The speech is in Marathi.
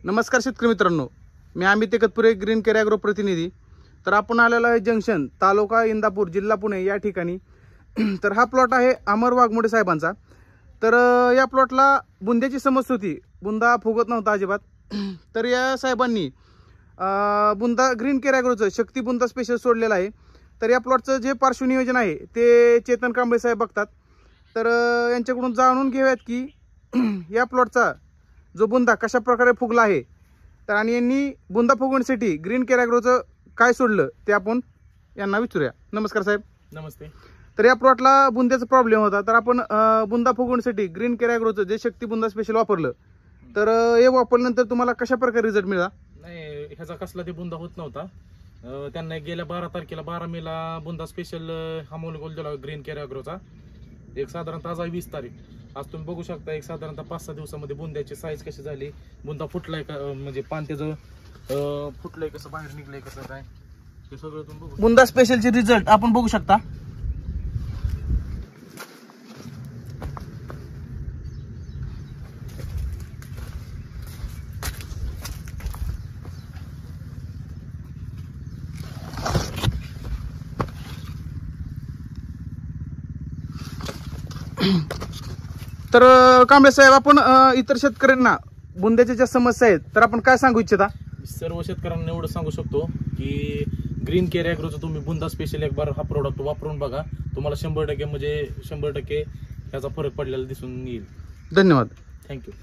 नमस्कार शेतकरी मित्रांनो, मी अमित एकतपुरे ग्रीन केअर ॲग्रो प्रतिनिधी। तर आपण आलेला आहे जंक्शन तालुका इंदापूर जिल्हा पुणे या ठिकाणी। तर हा प्लॉट आहे अमर वाघमोडे साहेबांचा। तर या प्लॉटला बुंद्याची समस्या होती, बुंदा फुगत नव्हता अजिबात। तर या साहेबांनी बुंदा ग्रीन केअर ॲग्रोचं शक्ती बुंदा स्पेशल सोडलेलं आहे। तर या प्लॉटचं जे पार्श्वनियोजन आहे ते चेतन कांबळे साहेब बघतात। तर यांच्याकडून जाणून घेऊयात की या प्लॉटचा जो बुंदा कशा प्रकारे फुगला आहे, तर आणि यांनी बुंदा फुगवण्यासाठी ग्रीन केअर ॲग्रोचं काय सोडलं ते आपण यांना विचारूया। नमस्कार साहेब। नमस्ते। तर या प्लॉटला बुंद्याचा प्रॉब्लेम होता, तर आपण बुंदा फुगवण्यासाठी ग्रीन केअर ॲग्रोचं जे शक्ती बुंदा स्पेशल वापरलं, तर हे वापरल्यानंतर तुम्हाला कशा प्रकारे रिझल्ट मिळाला? नाही, ह्याचा कसला ते बुंदा होत नव्हता। त्यांना गेल्या 12 तारखेला 12 मेला बुंदा स्पेशल हा मोलगोल दिला ग्रीन केअर ॲग्रोचा। एक साधारणतः आज 20 तारीख, आज तुम्ही बघू शकता एक साधारणतः 5-6 दिवसामध्ये बुंद्याची साईज कशी झाली, बुंदा फुटलाय का, म्हणजे पान त्याचं फुटलंय कसं, बाहेर निघलंय कसं, काय ते सगळं तुम्ही बघू। बुंदा स्पेशलचे रिझल्ट आपण बघू शकता। तर कांबळे साहेब, आपण इतर शेतकऱ्यांना बुंद्याच्या ज्या समस्या आहेत तर आपण काय सांगू इच्छिता? सर्व शेतकऱ्यांना एवढं सांगू शकतो की ग्रीन केअर ॲग्रोचं तुम्ही बुंदा स्पेशल एक बार हा प्रोडक्ट वापरून बघा, तुम्हाला 100% म्हणजे 100% ह्याचा फरक पडलेला दिसून येईल। धन्यवाद। थँक्यू।